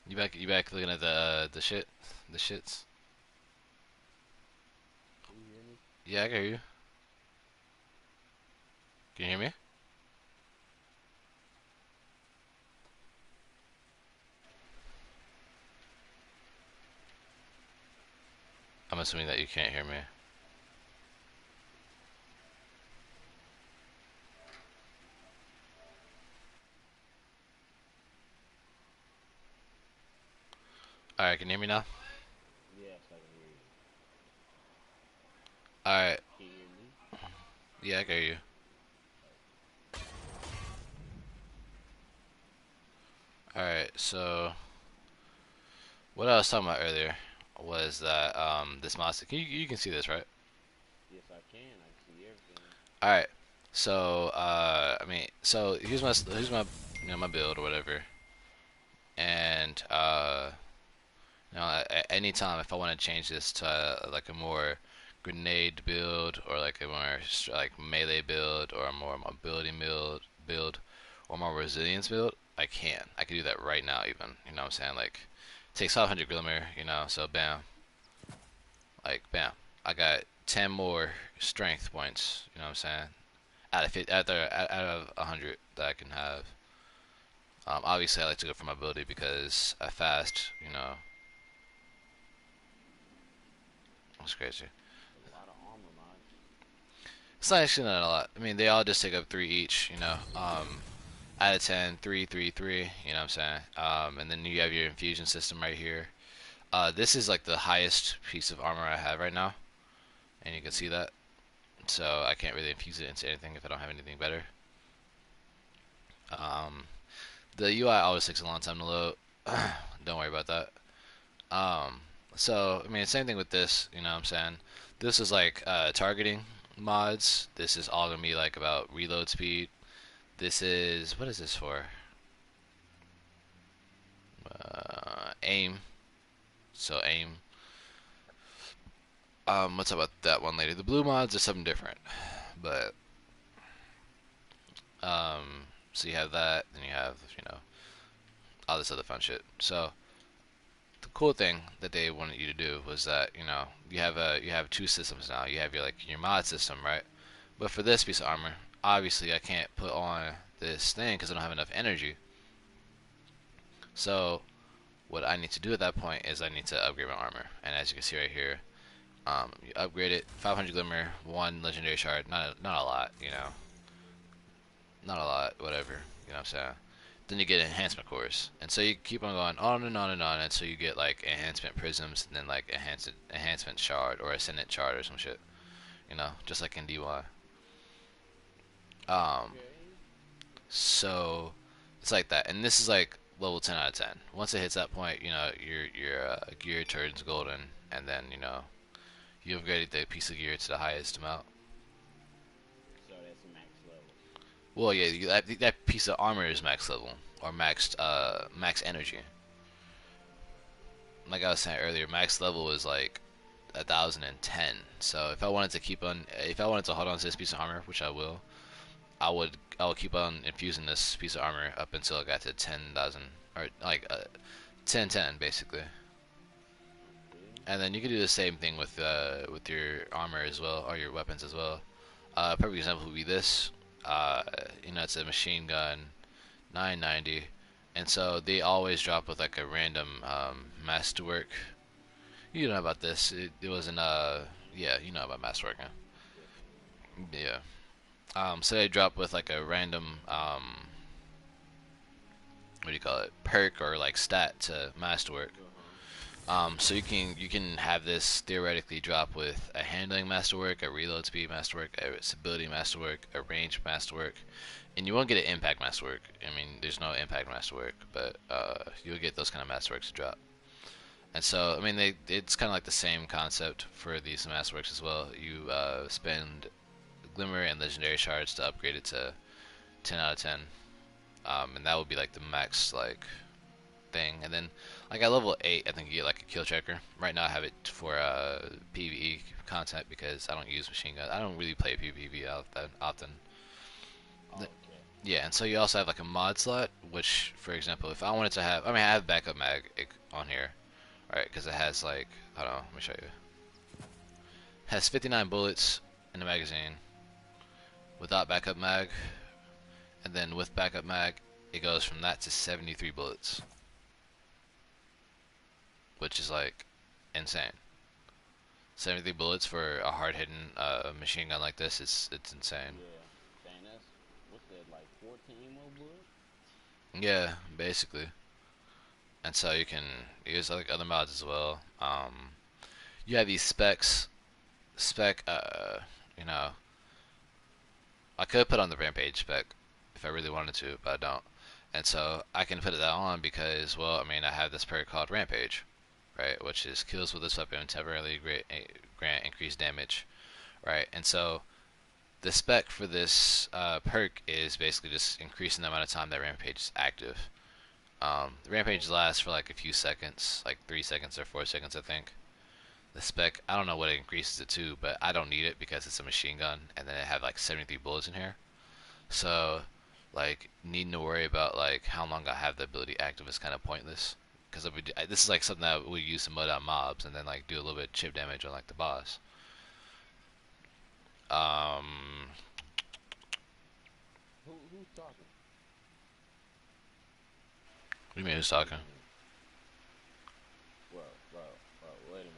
You back looking at the shits. Can you hear me? Yeah, I can hear you. Can you hear me? I'm assuming that you can't hear me. All right, can you hear me now? Yes, I can hear you. All right. Can you hear me? Yeah, I can hear you. All right. So what I was talking about earlier was that this monster. You can see this, right? Yes, I can. I can see everything. All right. So I mean, so here's my my build or whatever, and at any time if I want to change this to like a more grenade build or like a more like melee build or a more mobility build or more resilience build, I can. I can do that right now even. You know what I'm saying? Like it takes 500 glimmer, so bam, like bam. I got 10 more strength points, you know what I'm saying? Out of 100 that I can have. Obviously I like to go for mobility because I fast, it's crazy. A lot of armor mods. It's not actually not a lot. I mean, they all just take up three each, out of 10, 3, 3, 3, you know what I'm saying? And then you have your infusion system right here. This is like the highest piece of armor I have right now, and you can see that. So I can't really infuse it into anything if I don't have anything better. Um, the UI always takes a long time to load. Don't worry about that. Um, so I mean, same thing with this. You know what I'm saying? This is like targeting mods. This is all gonna be like about reload speed. This is what is this for? Aim. So aim. What's about that one later? The blue mods are something different, but so you have that, and you have all this other fun shit. So the cool thing that they wanted you to do was that you have two systems now. You have your mod system, right? But for this piece of armor, obviously I can't put on this thing because I don't have enough energy. So what I need to do at that point is I need to upgrade my armor. And as you can see right here, you upgrade it, 500 glimmer, one legendary shard. Not a lot, not a lot, whatever. You know what I'm saying? Then you get enhancement cores, and so you keep on going on and on and on until you get like enhancement prisms, and then like enhancement shard or ascendant shard or some shit. Just like in DY. Um, Okay. so it's like that, and this is like level 10 out of 10. Once it hits that point, your gear turns golden, and then you upgrade the piece of gear to the highest amount. So that's max level. Well, yeah, that piece of armor is max level or max energy. Like I was saying earlier, max level is like 1,010. So if I wanted to hold on to this piece of armor, which I will, I would keep on infusing this piece of armor up until I got to 10,000 or like 1010 basically. Okay. And then you can do the same thing with your armor as well or your weapons as well. A perfect example would be this. Uh, it's a machine gun 990, and so they always drop with like a random masterwork. You know about this? It was in yeah, you know about masterwork, huh? Yes, I do. Yeah. So they drop with like a random what do you call it? Perk or like stat to masterwork. Uh huh. So you can have this theoretically drop with a handling masterwork, a reload speed masterwork, a stability masterwork, a range masterwork, and you won't get an impact masterwork. I mean, there's no impact masterwork, but you'll get those kind of masterworks to drop. And so, I mean, it's kind of like the same concept for these masterworks as well. You spend glimmer and legendary shards to upgrade it to 10 out of 10, and that would be like the max like thing. And then like at level 8, I think you get like a kill checker. Right now I have it for PvE content because I don't use machine gun. I don't really play PvP that often. Oh, okay. Yeah, and so you also have like a mod slot, which, for example, if I wanted to have, I mean, I have backup mag on here, right? Because it has like, I don't know, let me show you. It has 59 bullets in the magazine without backup mag, and then with backup mag, it goes from that to 73 bullets, which is like insane. 73 bullets for a hard-hitting machine gun like this is it's insane. Yeah. Dang, that's what's that like 14 more bullets? Yeah, basically. And so you can use like other mods as well. You have these spec. You know, I could put on the rampage spec if I really wanted to, but I don't. And so I can put that on because, well, I mean, I have this perk called rampage, right, which is kills with this weapon temporarily grant increased damage, right. And so the spec for this perk is basically just increasing the amount of time that rampage is active. The rampage lasts for like a few seconds, like 3 seconds or 4 seconds, I think. The spec, I don't know what it increases it to, but I don't need it because it's a machine gun, and then it had like 73 bullets in here. So, like, needing to worry about like how long I have the ability active is kind of pointless. Because this is like something that we use to mud out mobs and then like do a little bit of chip damage on like the boss. Um, Who's talking? what do you mean who's talking? Bro, wait a minute.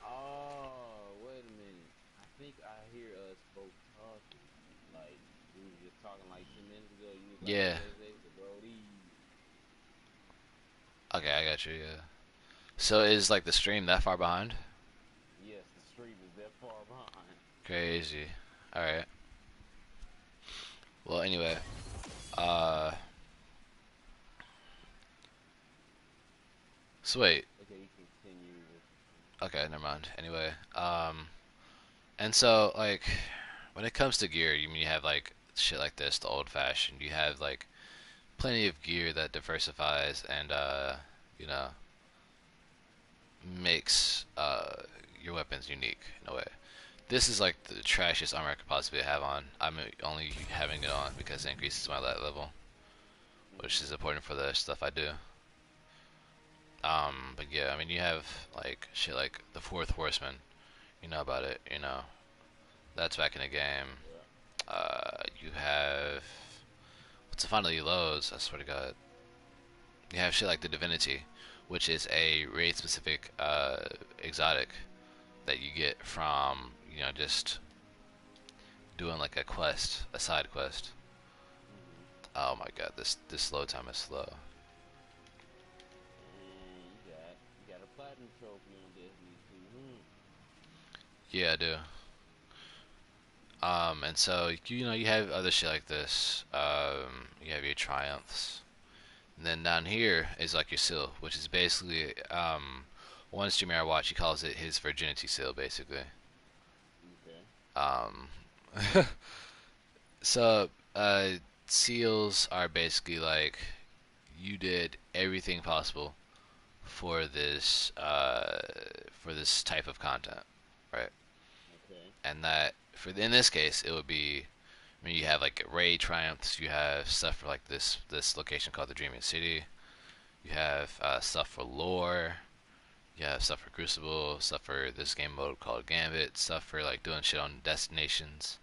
Oh, wait a minute. I think I hear us both talking. Like we were just talking like 2 minutes ago. You was like, Yeah. the Brody. Okay, I got you. Yeah. So is like the stream that far behind? Yes, the stream is that far behind. Crazy. All right. Well, anyway. Uh. So wait. Okay, you continue with. Okay, never mind. Anyway. And so like when it comes to gear, you mean you have like shit like this, the old fashioned. You have like plenty of gear that diversifies and you know, makes your weapons unique in a way. This is like the trashiest armor I could possibly have on. I'm only having it on because it increases my light level, which is Mm-hmm. important for the stuff I do. But yeah, I mean you have like shit like the Fourth Horseman. You know about it. You know that's back in the game. Yeah. You have what's the finally lows? I swear to God. You have shit like the Divinity, which is a raid specific exotic that you get from just doing like a quest, a side quest. Mm-hmm. Oh my God, this load time is slow. And you got a platinum trophy on Destiny 2. Hmm. Yeah, I do. And so you have other shit like this. You have your triumphs, and then down here is like your seal, which is basically one streamer I watch. He calls it his virginity seal, basically. Okay. Um, so seals are basically like you did everything possible for this type of content, right? Okay. And that for in this case it would be. I mean, you have like raid triumphs. You have stuff for like this location called the Dreaming City. You have stuff for lore. You have stuff for Crucible. Stuff for this game mode called Gambit. Stuff for like doing shit on destinations.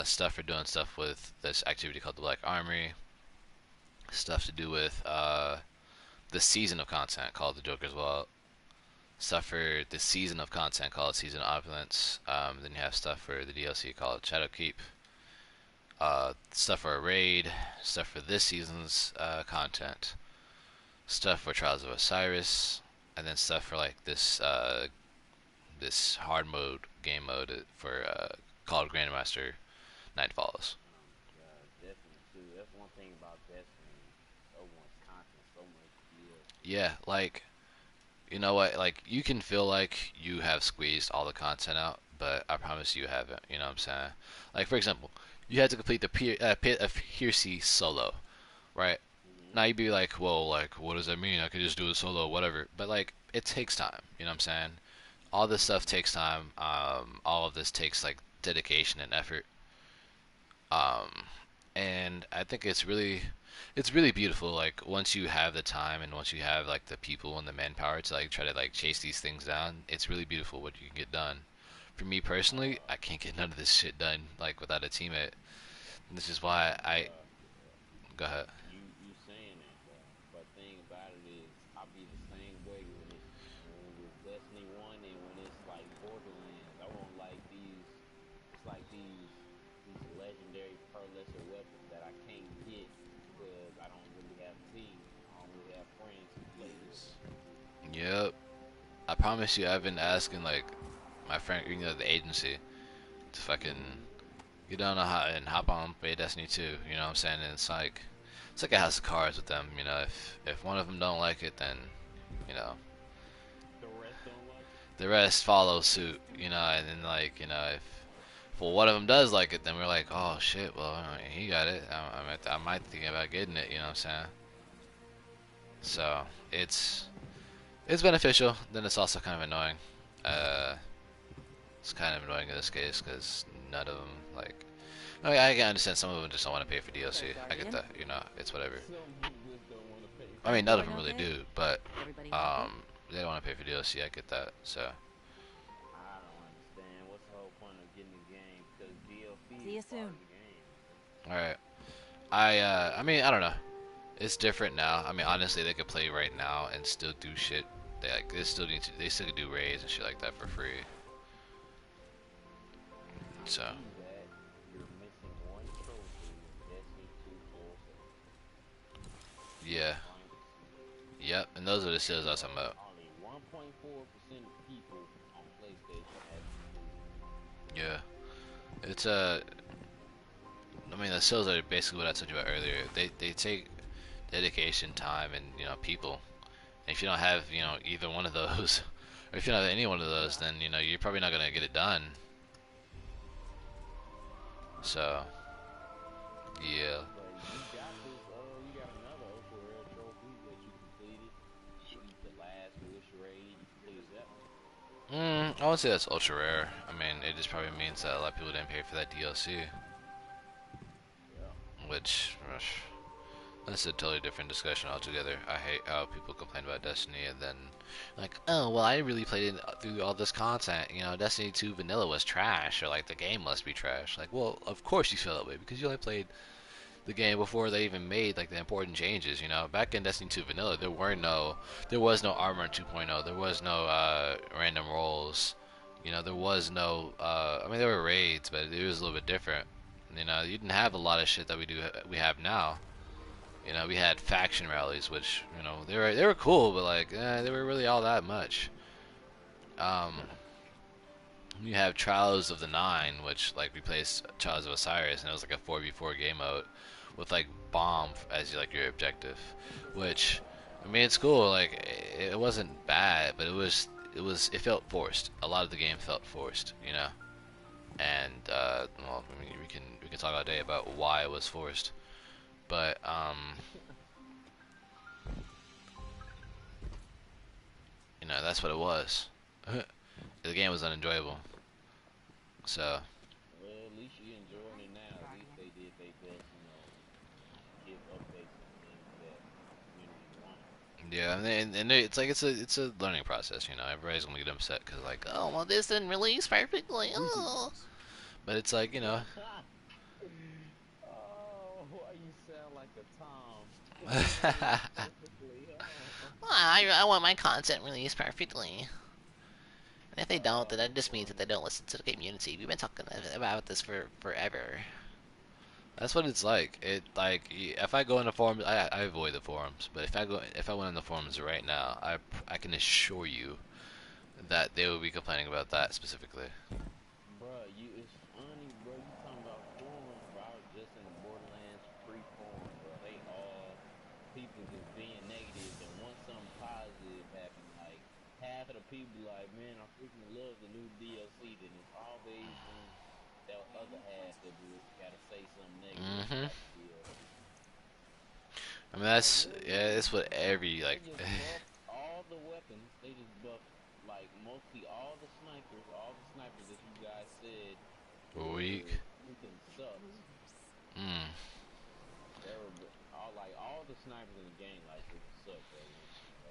Stuff for doing stuff with this activity called the Black Armory. Stuff to do with the season of content called the Joker's Vault. Stuff for the season of content called Season of Opulence. Then you have stuff for the DLC called Shadowkeep. Stuff for a raid. Stuff for this season's content. Stuff for Trials of Osiris. And then stuff for like this hard mode game mode for called Grandmaster Nightfalls. Oh my God, Destiny 2. That's one thing about Destiny. No one's content so much skill. Yeah, like you know what? Like you can feel like you have squeezed all the content out, but I promise you haven't. You know what I'm saying? Like for example, you had to complete the Pit of Heresy solo, right? Mm-hmm. Now you'd be like, well, like what does that mean? I could just do it solo, whatever. But like it takes time. You know what I'm saying? All this stuff Mm-hmm. takes time. All of this takes like dedication and effort. Um, and I think it's really beautiful. Like once you have the time and once you have like the people and the manpower to like try to like chase these things down, it's really beautiful what you can get done. For me personally, I can't get none of this shit done like without a teammate. And this is why I Yeah. go ahead. You saying that, bro. But thing about it is, I be the same way when it's Destiny 1 and when it's like Borderlands. I want like these. It's like these legendary per lesser weapons that I can't get because I don't really have teams. I don't really have friends to play with. Yep. I promise you, I've been asking like my friend, the agency, to fucking get on and hop on play Destiny 2. You know what I'm saying? And it's like a house of cards with them. If one of them don't like it, then you know The rest don't like it. the rest follow suit. And then like if well one of them does like it, then we're like, oh shit, well he got it. I might think about getting it. You know what I'm saying? So it's it's beneficial. Then it's also kind of annoying. Uh, it's kind of annoying in this case because none of them like. I can understand some of them just don't want to pay for DLC. Hello, I get Guardian. that. It's whatever. Some people just don't want to pay I for mean, none of Everyone them really okay? do, but Everybody happy? um, they don't want to pay for DLC. I get that. So, I don't understand. What's the whole point of getting the game? Because DLC See is you part soon. of the game. all right. I mean, I don't know. It's different now. I mean, honestly, they could play right now and still do shit. They still need to. They still could do raids and shit like that for free. I So, see that you're missing one trophy in Destiny 2 full set. yeah, Trying to see. yep. And those are the sales I was talking about. Only 1.4% of people on PlayStation have completed it. Yeah, it's I mean, the sales are basically what I told you about earlier. They take dedication, time, and people. And if you don't have either one of those, or if you don't have any one of those, then you're probably not gonna get it done. So yeah. But you got another ultra rare trophy that you completed. The last wish raid, you completed that one. I would say that's ultra rare. I mean, it just probably means that a lot of people didn't pay for that DLC, Yeah. which that's a totally different discussion altogether. I hate how people complain about Destiny and then like, oh well, I really played it through all this content. Destiny 2 vanilla was trash, or like the game must be trash. Like, well, of course you feel that way because you only played the game before they even made like the important changes. Back in Destiny 2 vanilla, there was no armor 2.0. There was no random rolls. There was no. I mean, there were raids, but it was a little bit different. You didn't have a lot of shit that we have now. We had faction rallies, which they were cool, but like they were really all that much. Um, you have Trials of the Nine, which like replaced Trials of Osiris, and it was like a 4v4 game mode with like bomb as your objective. Which, I mean, it's cool. Like it wasn't bad, but it felt forced. A lot of the game felt forced. And well, I mean, we can talk all day about why it was forced, but that's what it was. The game was unenjoyable. So Well, at least you enjoying it now. At least they did their best, give updates and things that the community wanted. yeah, and it's like it's a learning process. Everybody's gonna get upset because like, oh well, this didn't release perfectly. Oh. But it's like Oh, why you sound like a Tom? It didn't release perfectly. Oh. I want my content released perfectly. And if they don't, then that Oh, just means that they funny. don't listen to the community. We've been talking about this for forever. That's what it's like. It like if I go in the forums, I avoid the forums. But if I went in the forums right now, I can assure you that they will be complaining about that specifically. Bruh, it's funny, bro. You talking about forums, bro. I was just in the Borderlands free forum, bro. They all people just being negative, and once something positive happened, like half of the people like, man, I freaking love the new DLC. Then it's always that other half that just gotta say something negative Hmm. about the DLC. I mean Like that's literally, yeah, that's what every they like. just buffed all the weapons. They just buffed like mostly all the snipers that you guys said A week. Dude, freaking sucks. Mm. They were all the snipers in the game like freaking suck, bro.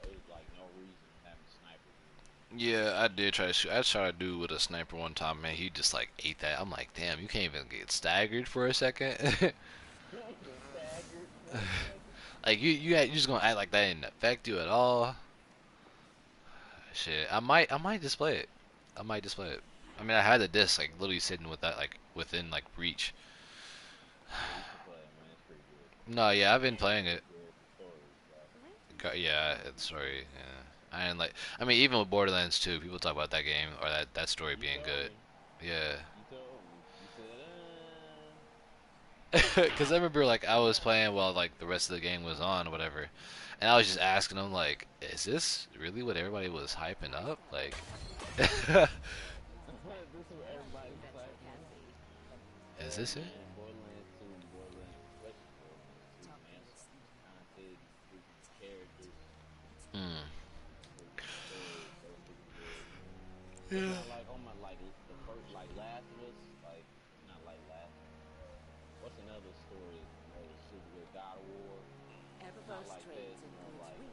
It was like no reason having snipers in the game. Yeah, I did try to shoot. I tried to do with a sniper one time, man. He just like ate that. I'm like, damn, you can't even get staggered for a second. Get staggered for a second. Like you just gonna act like that didn't affect you at all? Shit, I might display it. I might display it. I mean, I had the disc like literally sitting with that like within like reach. Yeah, you should play it, man. It's pretty good. No, yeah, I've been And playing it's it. good stories, bro. Yeah, it's sorry. Yeah, I didn't like. I mean, even with Borderlands 2, people talk about that game or that story You being told good. me. Yeah, You told me. You said, because I remember like I was playing while like the rest of the game was on or whatever, and I was just asking them like, is this really what everybody was hyping up? Like, this is what everybody was hyping up. is Yeah, this it? man. Borderlands 2, Borderlands, especially Borderlands 2, man. Some content, freaking characters, Hmm. freaking story, so freaking good, man. It's Yeah. not like oh my like the first like Last of Us, like not like Last of Us. What's another story that was super good? God of War. It's not like that, you know, like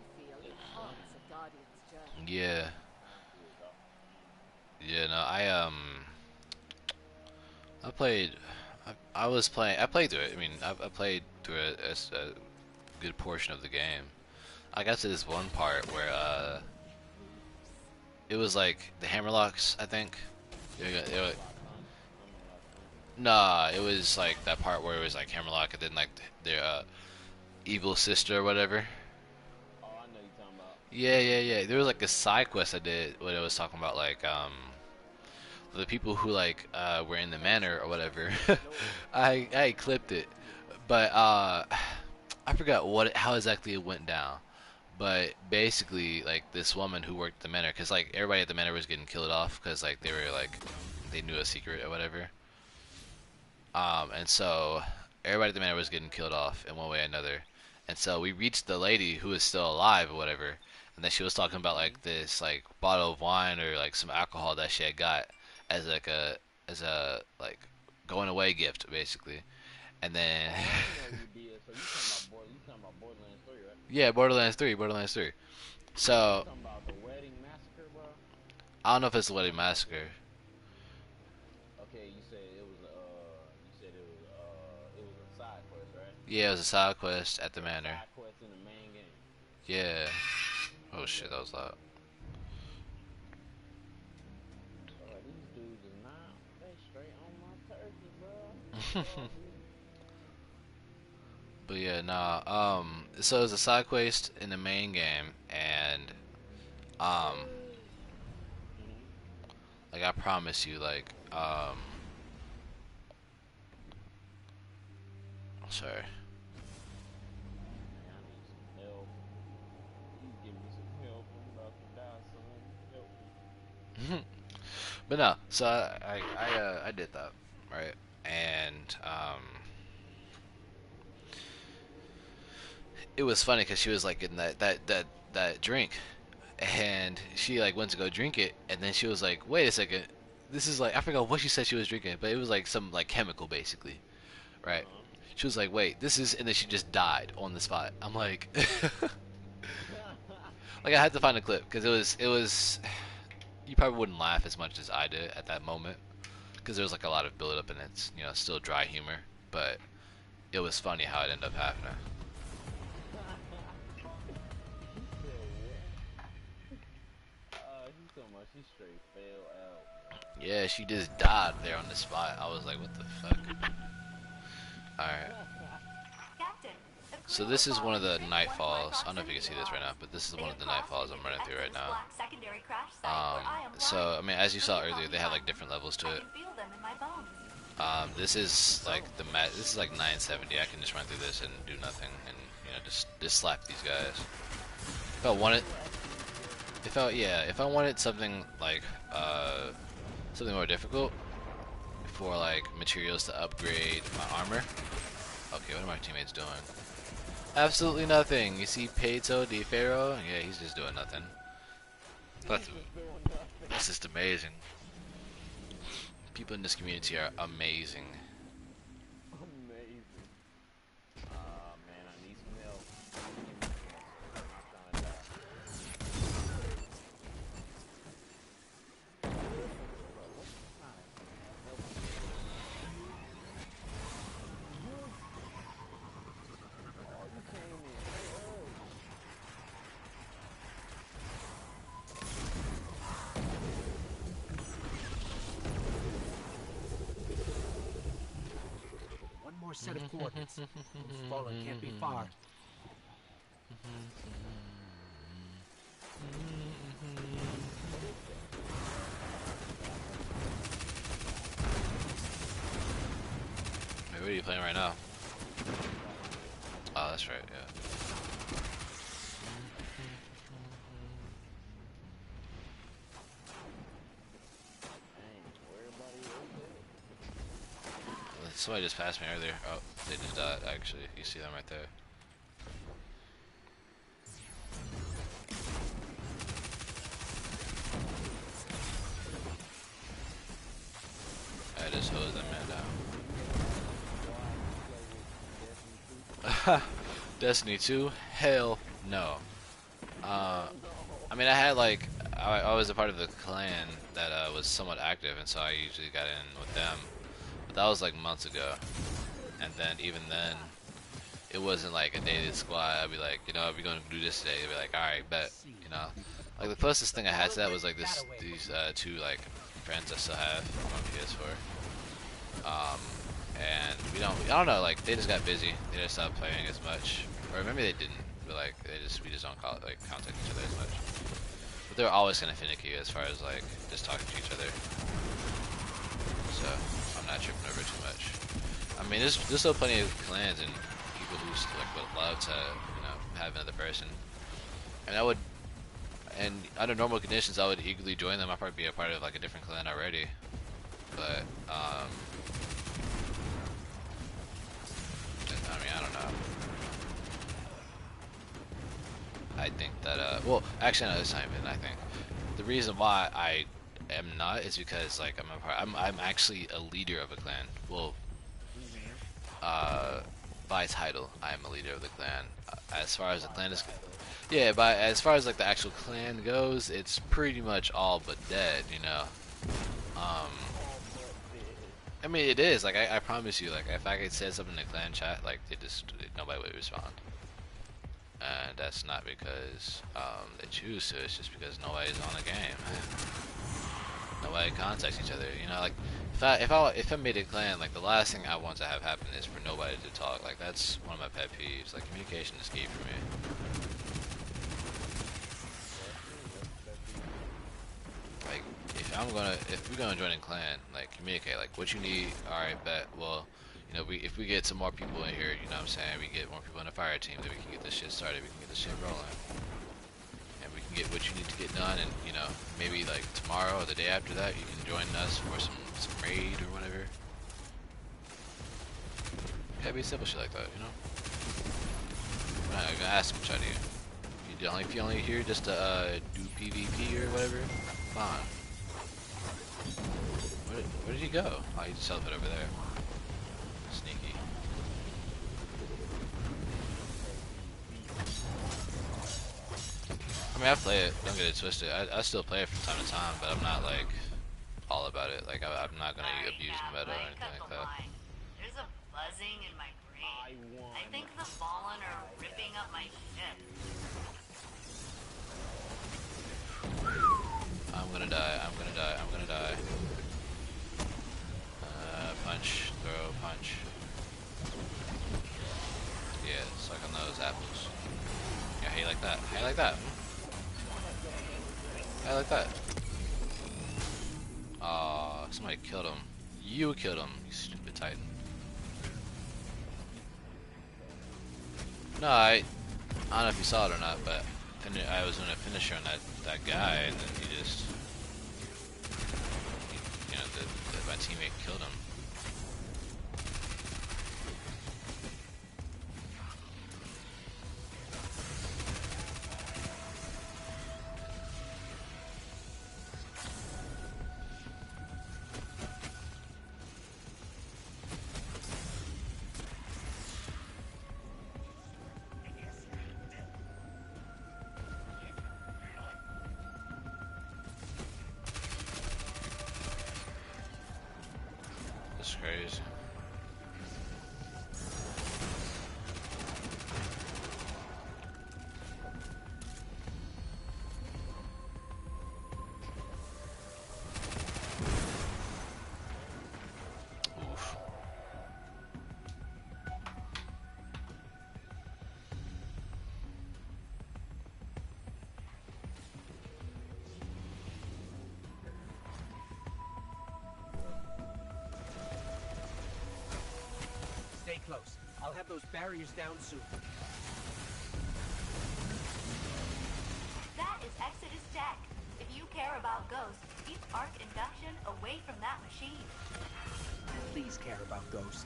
just done. Yeah. Content, dog. Yeah. No, I played. I was playing. I played through it. I mean, I played through a good portion of the game. I got to this one part where it was like the Hammerlocks, I think. Hammerlock Hunt. Hammerlock Hunt. Nah, it was like that part where it was like Hammerlock and then like their evil sister or whatever. Oh, I know you talking about. Yeah, yeah, yeah. There was like a side quest I did where it was talking about like the people who like were in the manor or whatever. I clipped it, but I forgot how exactly it went down. But basically, like this woman who worked at the manor, because like everybody at the manor was getting killed off because like they were like they knew a secret or whatever. And so everybody at the manor was getting killed off in one way or another. And so we reached the lady who was still alive or whatever, and then she was talking about Mm-hmm. like this like bottle of wine or like some alcohol that she had got as like a like going away gift basically. And then Oh, I know you did. So you talking about Borderlands 3, right? yeah, Borderlands 3, Borderlands 3. You So talking about the wedding massacre, bro? I don't know if it's the Wedding Massacre. Okay, you said it was a side quest, right? Yeah, it was a side quest at the So a manor. side quest in the main game. Yeah. Oh shit, that Okay. was loud. These dudes is not they straight on my turkey, bro. What's wrong with you? But yeah, nah. So it's a side quest in the main game, and um, Mm-hmm. like I promise you, like sorry. Man, I need some help. Please give me some help. I'm about to die, son. Help me. But no, so I did that, right? And it was funny because she was like getting that drink, and she like went to go drink it, and then she was like, wait a second, this is like I forgot what she said she was drinking, but it was like some like chemical basically, right? Uh-huh. She was like, wait, this is, and then she just died on the spot. I'm like, like I had to find a clip because it was. You probably wouldn't laugh as much as I did at that moment because there was like a lot of build up and it's still dry humor, but it was funny how it ended up happening. He said what? He so much. He straight fell out, bro. Yeah, she just died there on the spot. I was like, what the fuck? All right. So this is one of the nightfalls. I don't know if you can see this right now, but this is one of the nightfalls I'm running through right now. So I mean, as you saw earlier, they have like different levels to it. This is like this is like 970. I can just run through this and do nothing, and just slap these guys. If I wanted, if I wanted something like something more difficult for like materials to upgrade my armor. Okay, what are my teammates doing? Absolutely nothing. You see Peito Di Ferro? Yeah, he's just doing nothing. He's That's just doing nothing. that's just amazing. People in this community are amazing. Amazing. Man, I need some help. Please give me some help. I'm not trying to die. Bro, what you trying to help me with? Oh, you came in so early. One more set of coordinates. Those fallen can't be far. Wait, what are you playing right now? Oh, that's right. Yeah. Dang, where everybody else Somebody just passed me earlier. Oh, they just died. Actually, you see them right there. I just hosed that man down. Destiny 2? Hell no. Uh, I mean, I had like I was a part of the clan that was somewhat active, and so I usually got in with them. But that was like months ago, and then even then, it wasn't like a daily squad. I'd be like, you know, if you're gonna do this today, they'd be like, all right, bet, you know. Like the closest thing I had to that was like these two like friends I still have on PS4. And I don't know, like they just got busy. They just stopped playing as much, or maybe they didn't. But like we just don't contact each other as much. But they're always kind of finicky as far as like just talking to each other. So I'm not tripping over too much. I mean, there's still plenty of clans and people who still, like would love to have another person. And and under normal conditions, I would eagerly join them. I'd probably be a part of like a different clan already. But I mean, I don't know. I think that well, actually, no, it's not even. I think the reason why I am not is because like I'm actually a leader of a clan. Well, by title, I'm a leader of the clan. As far as the clan is, yeah, but as far as like the actual clan goes, it's pretty much all but dead, you know. Um, I mean, it is like I promise you, like if I could say something in the clan chat, like nobody would respond. And that's not because they choose to. It's just because nobody's on the game. Nobody contacts each other. You know, like if I made a clan, like the last thing I want to have happen is for nobody to talk. Like that's one of my pet peeves. Like communication is key for me. Like if we're gonna join a clan, like communicate. Like what you need. All right, bet. Well, you know, if we get some more people in here, you know what I'm saying, we get more people in the fire team, then we can get this shit started, we can get this shit rolling. And we can get what you need to get done, and, you know, maybe, like, tomorrow or the day after that, you can join us for some raid or whatever. Gotta be simple shit like that, you know? I'm not gonna ask much out of you. If you're only here just to, do PvP or whatever, fine. Where did he go? Oh, he just teleported over there. Sneaky. I mean, I play it. Don't get it twisted. I still play it from time to time, but I'm not like all about it. Like I'm not gonna abuse the meta or anything like that. There's a buzzing in my brain. I think the Fallen are ripping up my ship. I'm gonna die. I'm gonna die. I'm gonna die. Punch. Throw. Punch. Yeah, suck on those apples. Yeah, how you like that? How you like that? How you like that? Aw, somebody killed him. You killed him, you stupid titan. No, I don't know if you saw it or not, but I was doing a finisher on that guy, and then he just, you know, my teammate killed him. That's crazy. Oof. Stay close. I'll have those barriers down soon. That is Exodus Tech. If you care about ghosts, keep arc induction away from that machine. Please care about Ghost.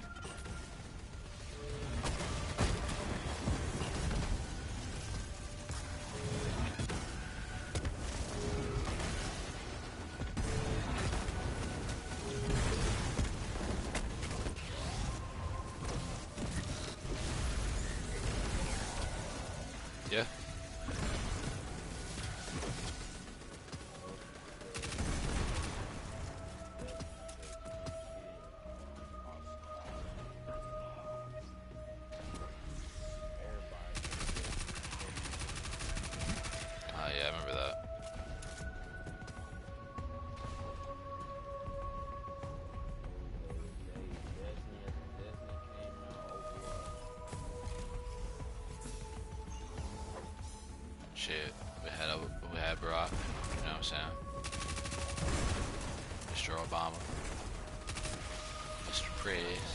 Yeah. Oh yeah, I remember that. Shit, we had Brock. You know what I'm saying? Mr. Obama, Mr. Praise.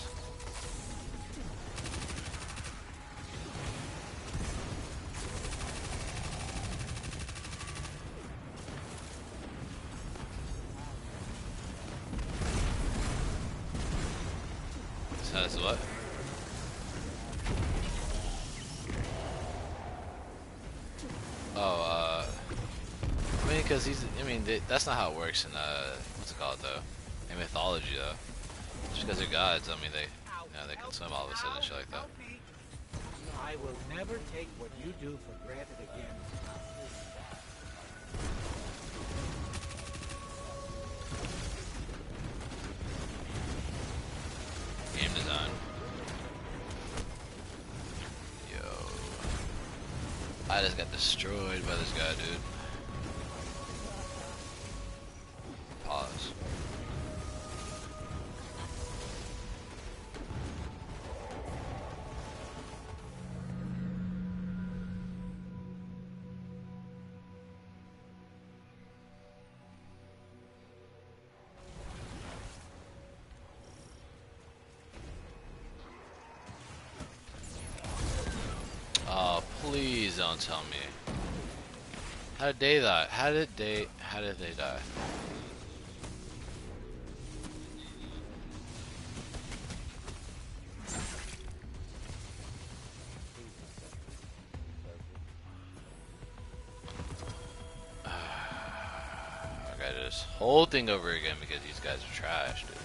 So that's what? Oh, I mean, because that's not how it works in, what's it called, though? In mythology, though. Just because they're gods, I mean, they can swim all of a sudden and shit like that. I will never take what you do for granted again. Game design. Yo. I just got destroyed by this guy, dude. Pause. Oh, please don't tell me. How did they die? How did they die? I gotta do this whole thing over again because these guys are trash, dude.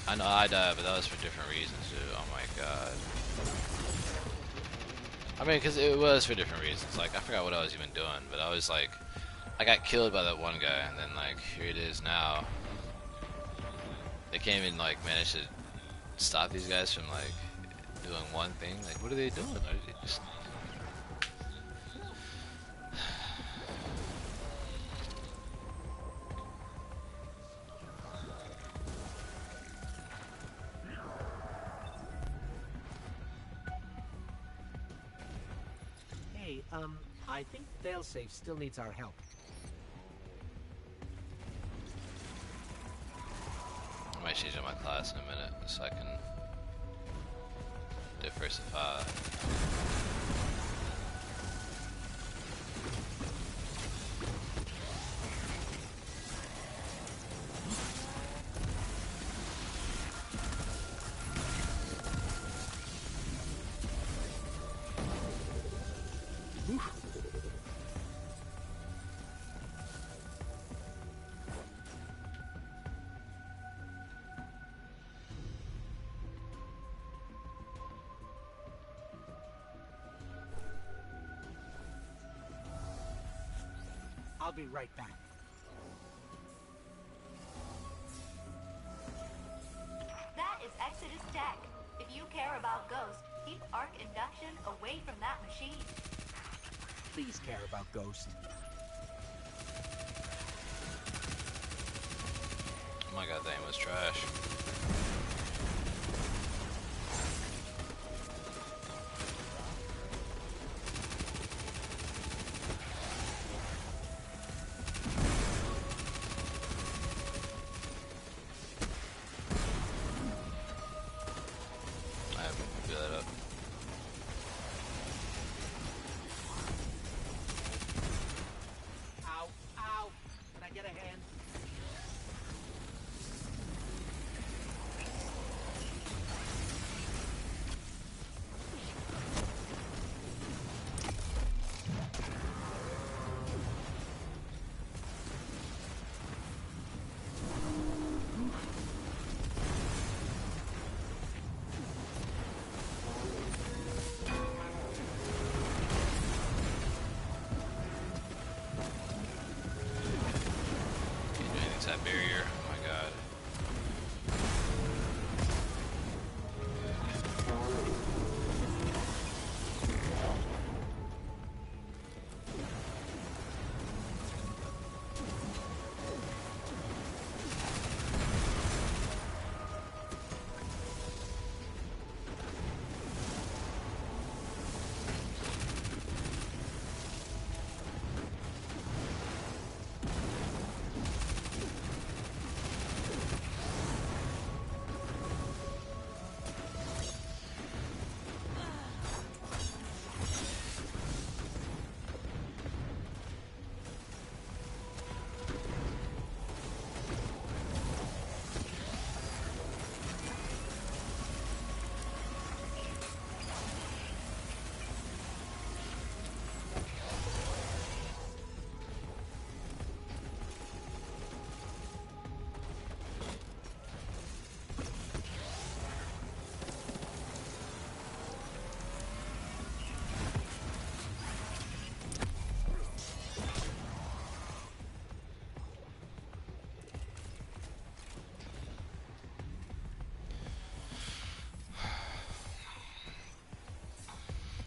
I know I died, but that was for different reasons, dude. Oh my god. I mean, because it was for different reasons. Like, I forgot what I was even doing, but I was like, I got killed by that one guy, and then, like, here it is now. They can't even, like, manage to stop these guys from, like, doing one thing. Like, what are they doing? Are they just... Hey, I think Failsafe still needs our help. I might change up my class in a minute so I can diversify. I'll be right back. Exodus tech. If you care about Ghost, keep arc induction away from that machine. Please care about Ghost. Oh my god, that aim was trash. I haven't figured that up. Ow, ow. Can I get a hand? Can't do anything to that barrier. Oh my god.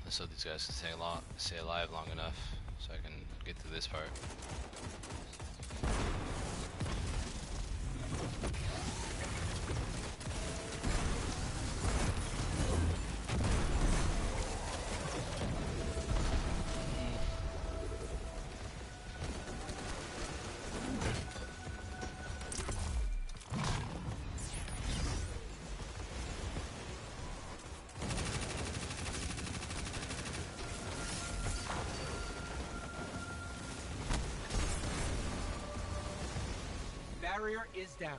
So these guys can stay alive long enough so I can get to this part. Barrier is down.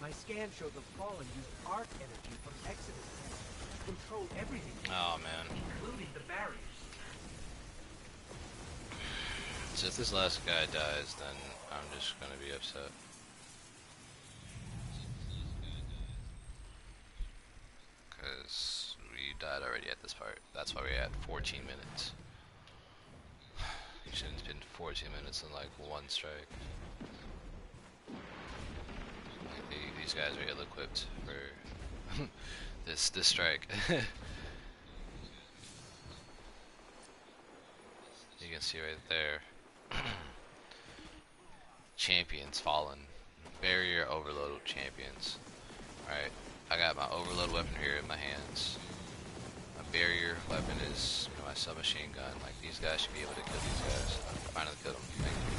My scan showed the Fallen used arc energy from Exodus to control everything, Oh man. including the barriers. So if this last guy dies, then I'm just gonna be upset. Because we died already at this part. That's why we're at 14 minutes. You shouldn't spend 14 minutes in like one strike. Like these guys are ill-equipped for this strike. You can see right there. Champions fallen. Barrier overload champions. Alright, I got my overload weapon here in my hands. My barrier weapon is my submachine gun. Like, these guys should be able to kill these guys. I finally killed them. Thank you.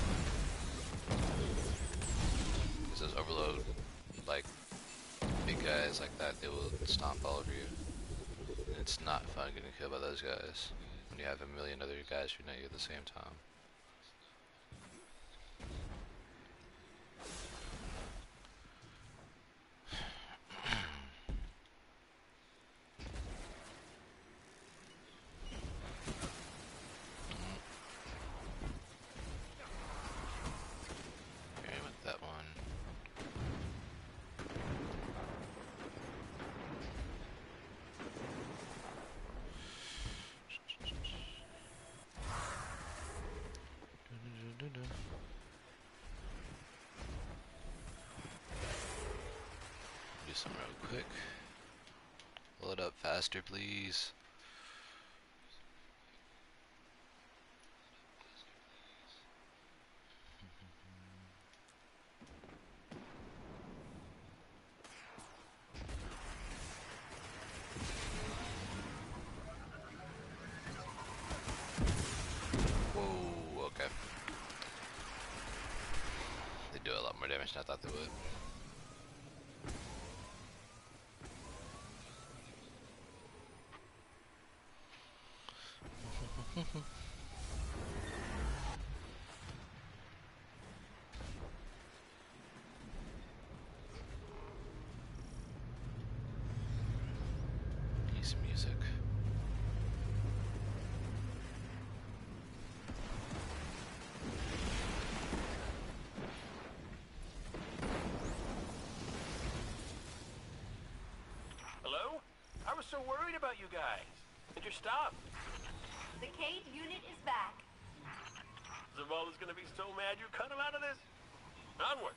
Because those overload, like, big guys like that, they will stomp all over you. And it's not fun getting killed by those guys when you have a million other guys shooting at you at the same time. Do some real quick. Load up faster, please. Whoa, okay. They do a lot more damage than I thought they would. Need some music. Hello? I was so worried about you guys. Did you stop? The Cade unit is back. Zavala's gonna be so mad you cut him out of this. Onward.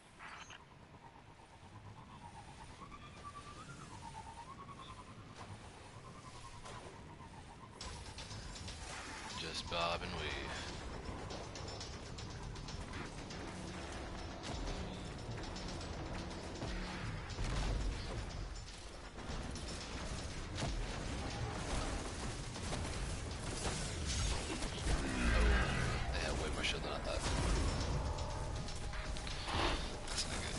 Just bob and weave. They have way more shield than I thought. That's not good.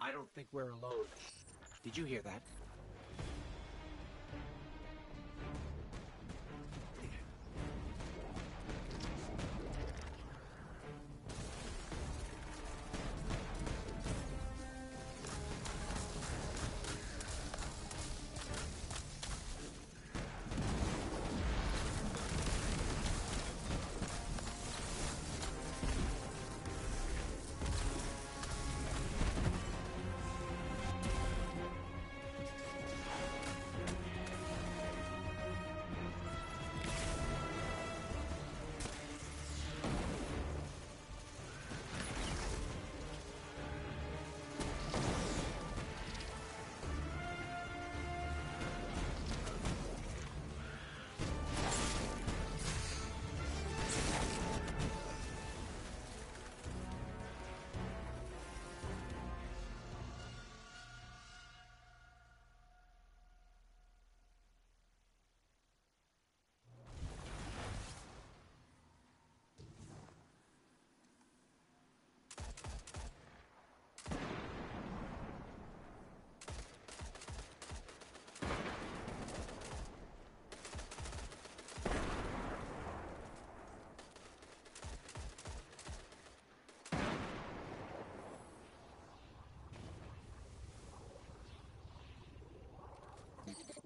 I don't think we're alone. Did you hear that?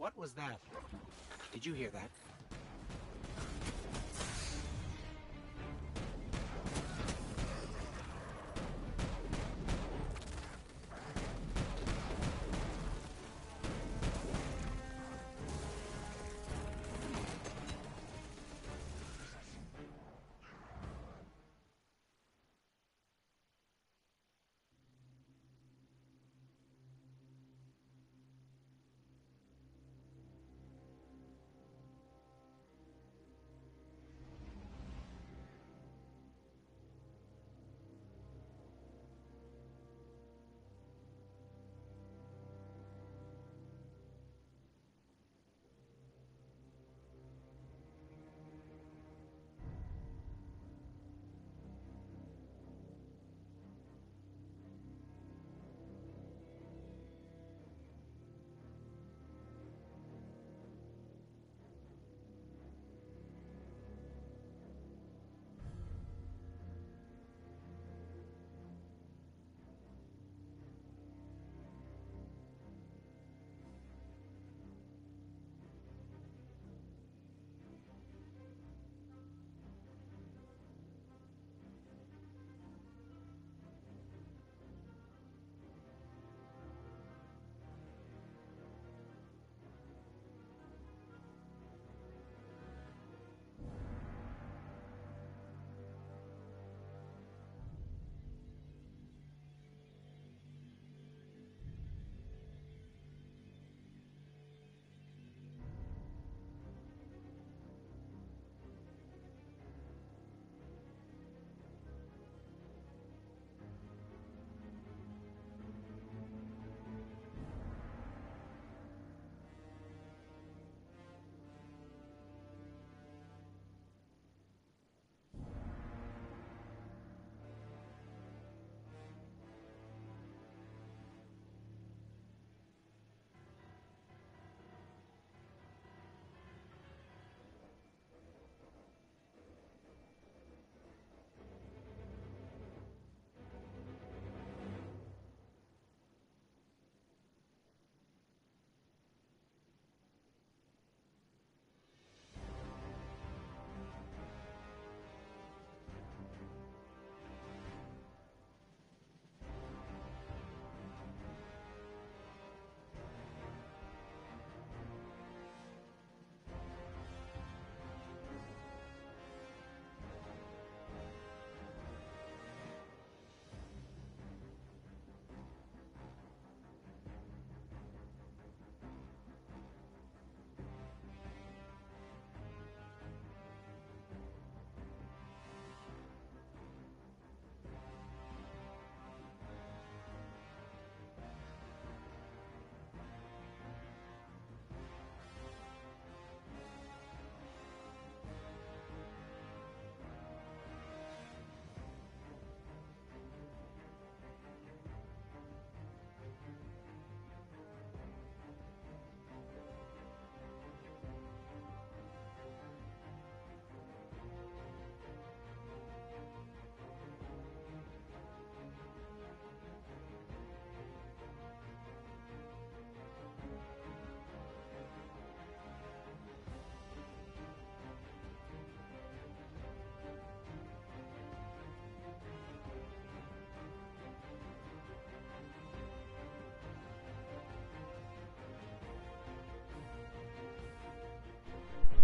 What was that? Did you hear that?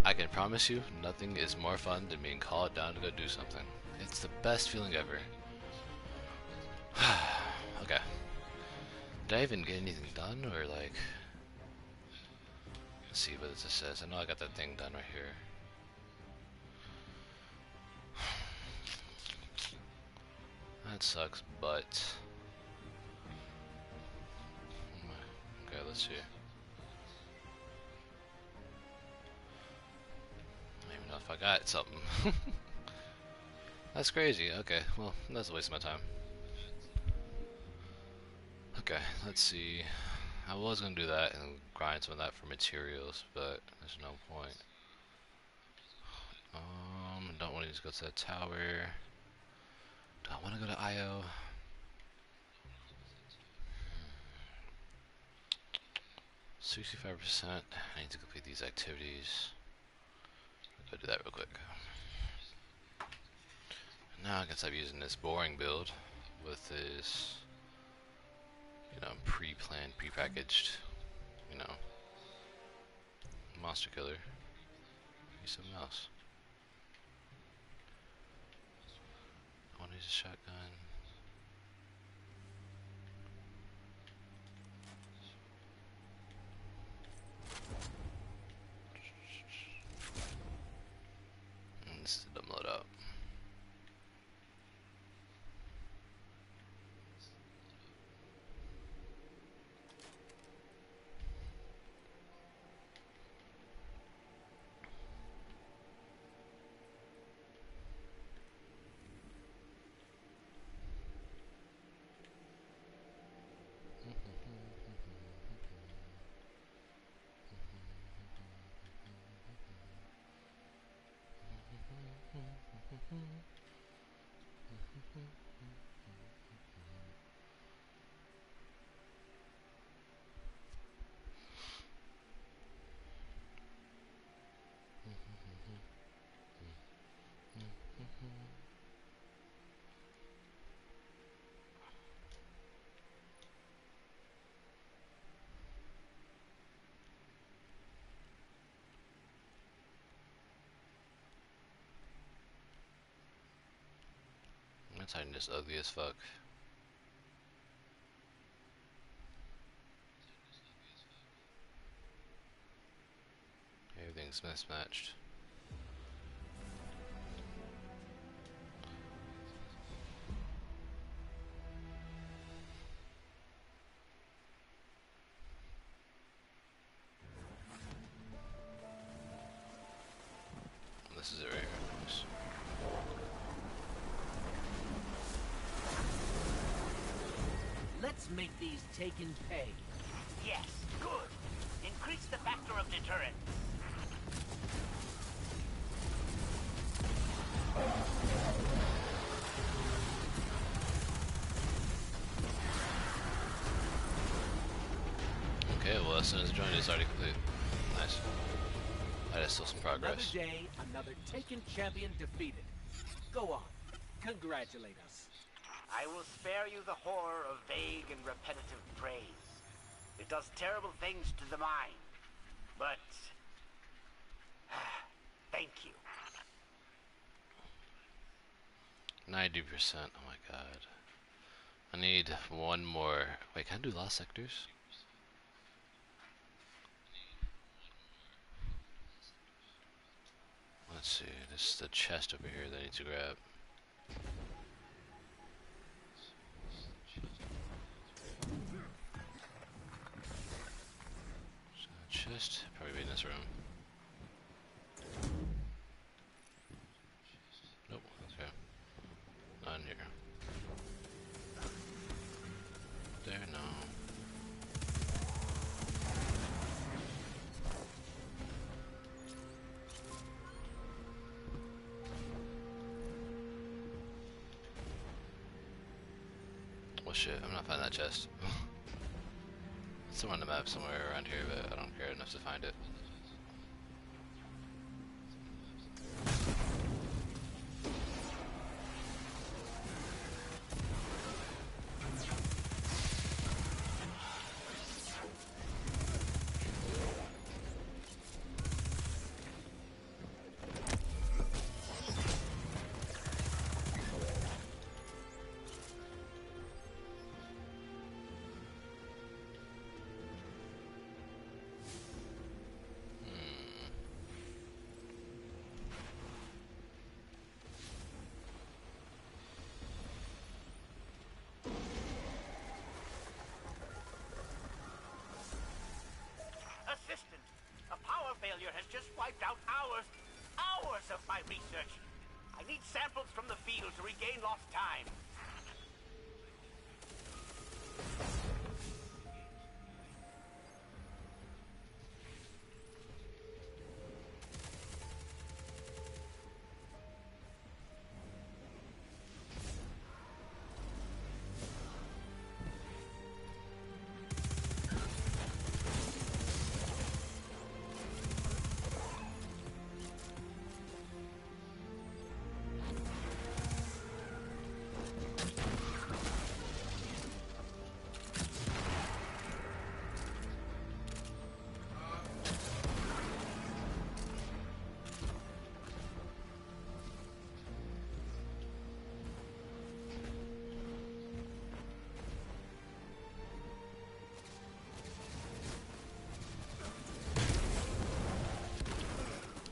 I can promise you, nothing is more fun than being called down to go do something. It's the best feeling ever. Okay. Did I even get anything done, or like... Let's see what this says. I know I got that thing done right here. That sucks, but... Okay, let's see. I don't even know if I got something. That's crazy. Okay, well, that's a waste of my time. Okay, let's see. I was gonna do that and grind some of that for materials, but there's no point. Don't want to go to that tower. Do I want to go to IO? 65%. I need to complete these activities. I'll go do that real quick. Now I can stop using this boring build with this, you know, pre-planned, pre-packaged, you know, monster killer. Use something else. I want to use a shotgun. And this is a dumb load up. That's hiding this ugly as fuck. Everything's mismatched. This is it right here. Nice. Let's make these taken pay. Yes, good. Increase the factor of deterrent. Okay, well, as soon as the joint is already complete. Nice. That is still some Another progress. day, another taken champion defeated. Go on. Congratulate us. I will spare you the horror of vague and repetitive praise. It does terrible things to the mind. But... thank you. 90%. Oh my god. I need one more. Wait, can I do lost sectors? Let's see. This is the chest over here that I need to grab. So chest, probably be in this room. Nope. Okay. Not in here. There, no. Well, shit, I'm not finding that chest. It's somewhere on the map, somewhere around here, but I don't care enough to find it. my research. I need samples from the field to regain lost time.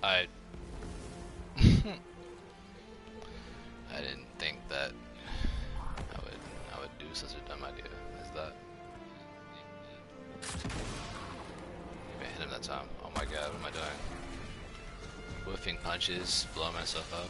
I I didn't think that I would do such a dumb idea as that. Maybe I hit him that time. Oh my god, what am I doing? Whiffing punches, blow myself up.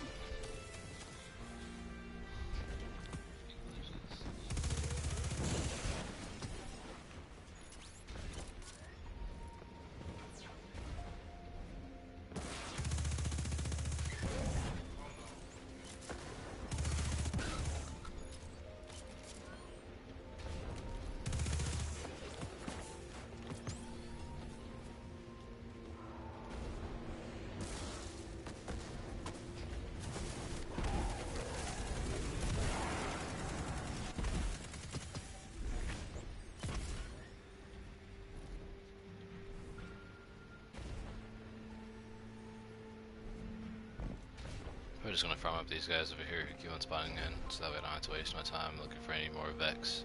We're just gonna farm up these guys over here who keep on spawning in, so that way I don't have to waste my time looking for any more Vex.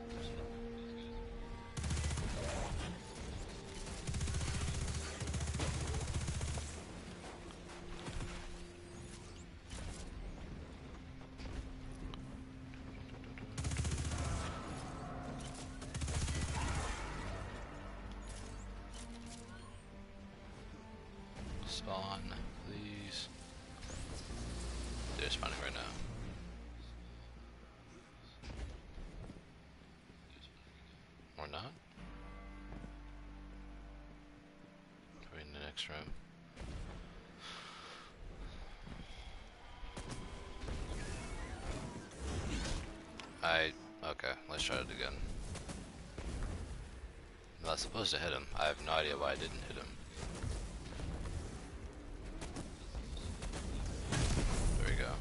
Spawn, please. They're spawning right now. Or not? Are we in the next room? Okay, let's try it again. I'm not supposed to hit him. I have no idea why I didn't hit him. There we go.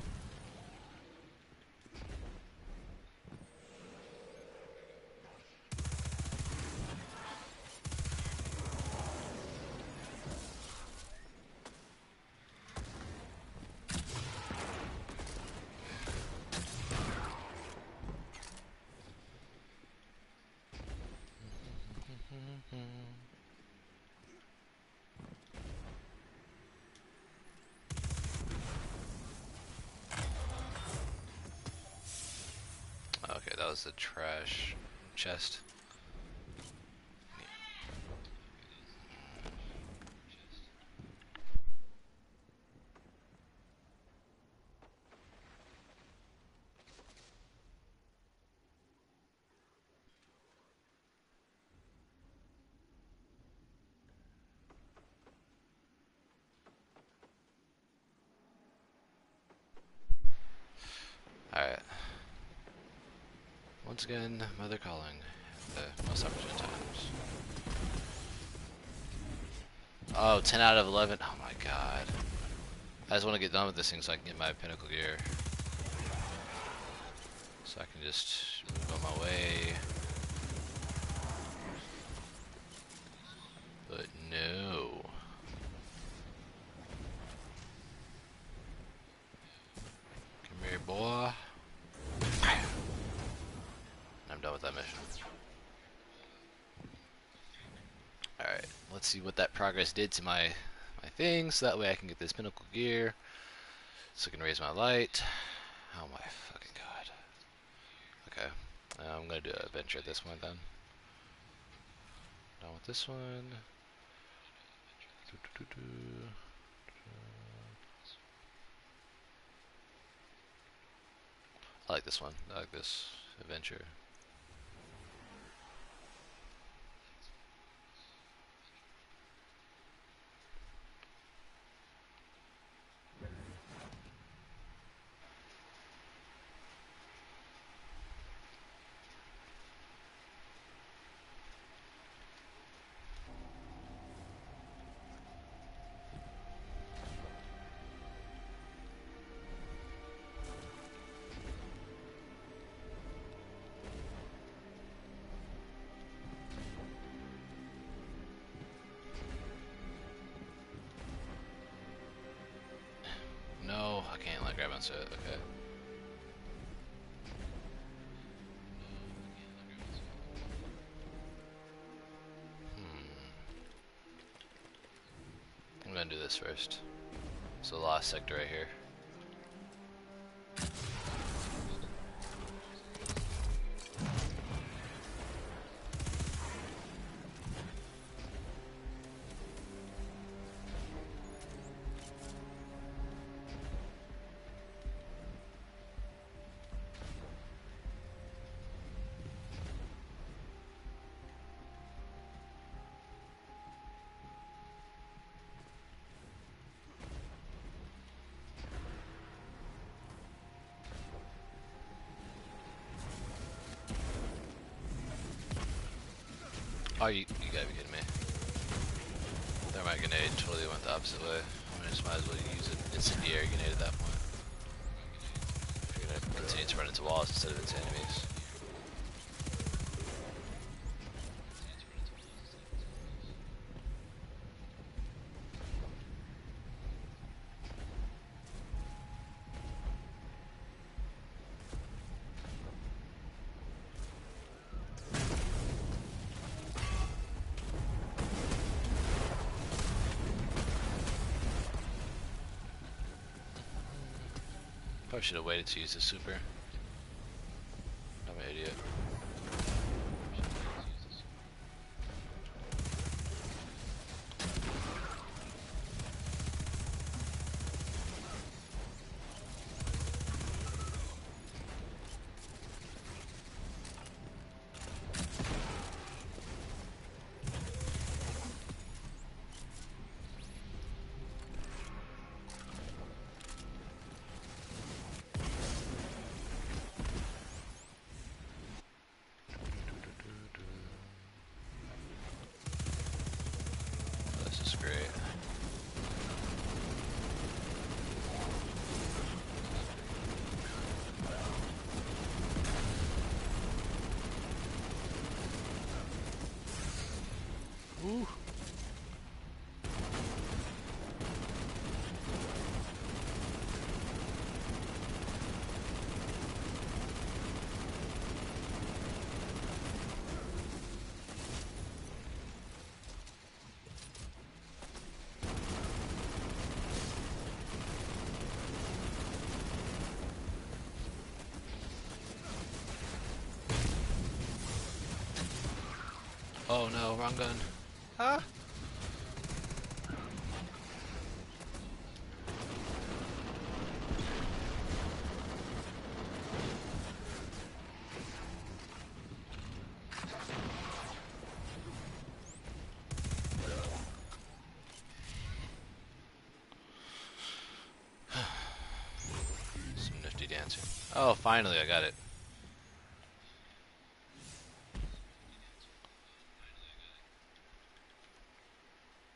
Okay, that was the trash chest. Alright. Once again, Mother calling at the most opportune times. Oh, 10 out of 11. Oh my god. I just want to get done with this thing so I can get my pinnacle gear. So I can just move on my way. But no. Come here, boy. I'm done with that mission. Alright, let's see what that progress did to my thing, so that way I can get this pinnacle gear. So I can raise my light. Oh my fucking god. Okay, I'm gonna do a adventure at this point then. Done with this one. I like this one. I like this adventure. No, I can't like grab onto it. Okay. I'm gonna do this first. It's the last sector right here. Oh, you gotta be kidding me. Thermite grenade totally went the opposite way. I just might as well use an incendiary grenade at that point. If you're gonna continue to run into walls instead of into enemies. Probably should have waited to use the super. I'm an idiot. This is great. Ooh. Oh no, wrong gun. Ah! Some nifty dancing. Oh, finally I got it.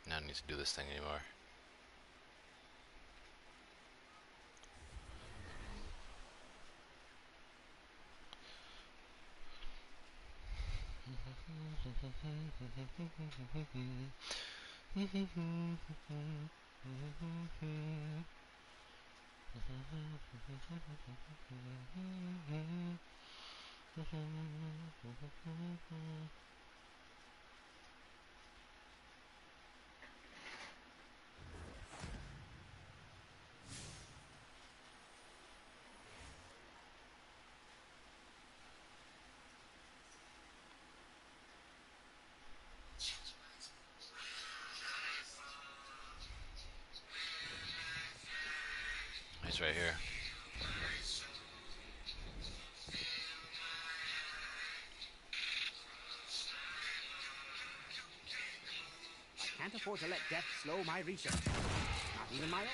Now I don't need to do this thing anymore. He's right here. can't afford to let death slow my research. Not even my own.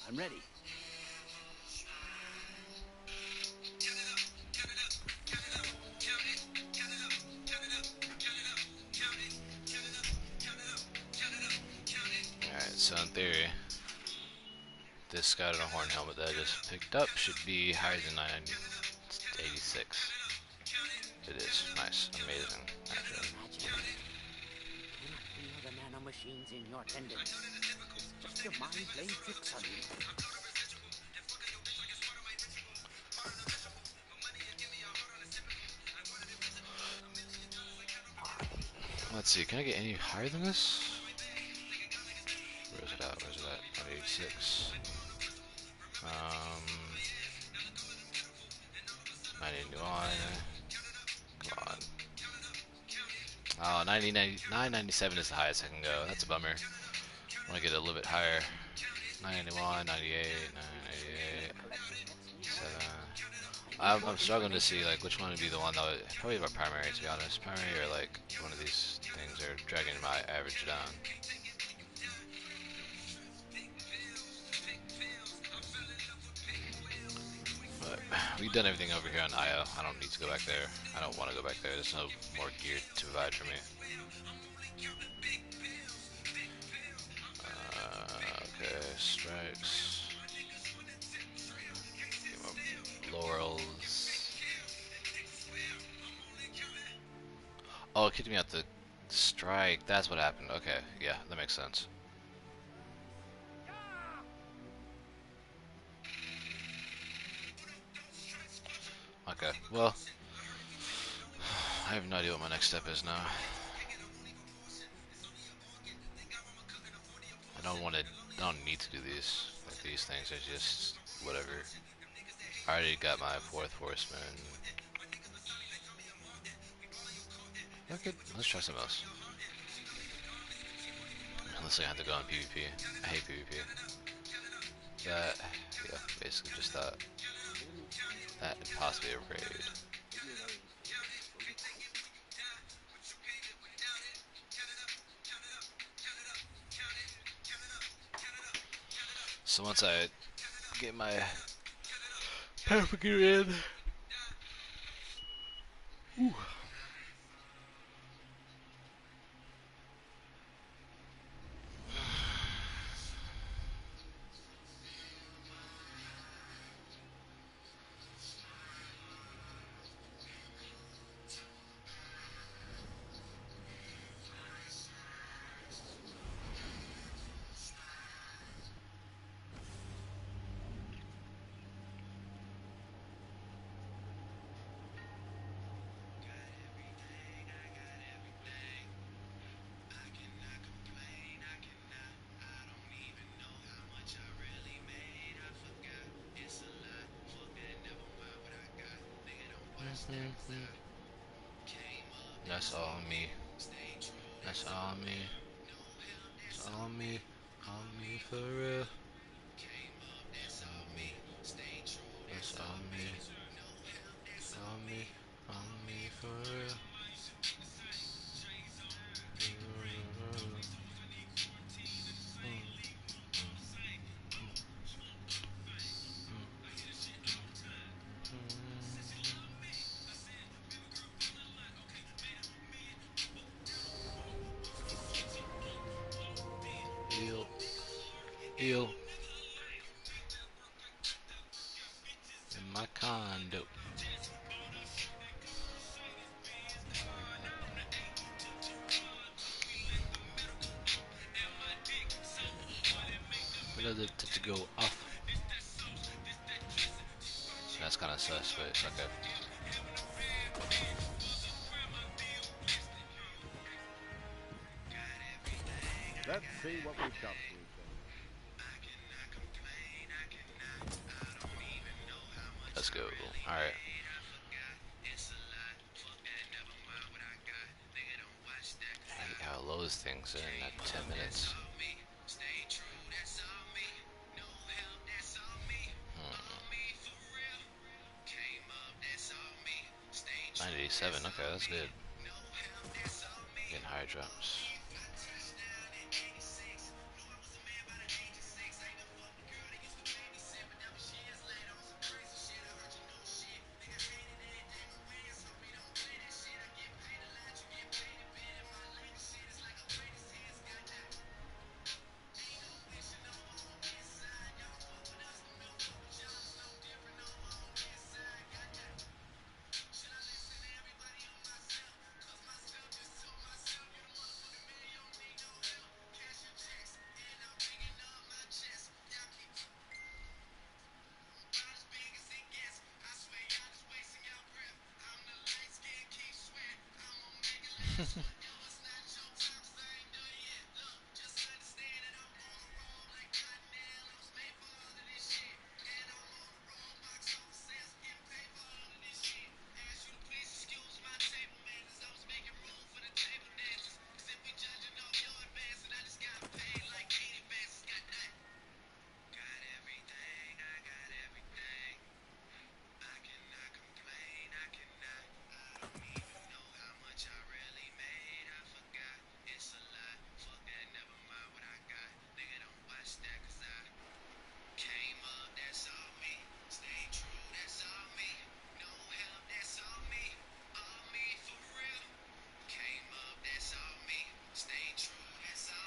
I'm ready. Alright, so in theory, this Scout and a Horn helmet that I just picked up should be higher than 986. It is. Nice. Amazing. Actually. Magic. You cannot feel the nanomachines in your tendons. It's just your mind playing tricks on you. Let's see, can I get any higher than this? Where is it at? Where is it at? 186. 981. Come on. Oh, 997 is the highest I can go. That's a bummer. I want to get a little bit higher. 991, 98, 988, 7. I'm struggling to see like which one would be the one that would probably my primary, to be honest. Primary or like one of these things are dragging my average down. But we've done everything over here on IO. I don't need to go back there. I don't want to go back there. There's no more gear to provide for me. Okay, strikes. Laurels. Oh, it kicked me out the strike. That's what happened. Okay, yeah, that makes sense. Okay, well, I have no idea what my next step is now. I don't need to do these. Like, these things are just whatever. I already got my 4th horseman. Okay, let's try something else. Unless I have to go on PvP. I hate PvP. That, yeah, basically just that. That and possibly a raid. So once I get my power gear in, whew. That's all me. That's all me. That's all me. All me for real. That's all me. That's all me. All me. All me for real. Heal. Heal. In my condo. Let it to go off. That's kind of sus, but it's okay. Let's see what we've got for each Let's go. Alright. I hate how low this thing's in at 10 minutes. 987, okay, that's good. Getting higher drops.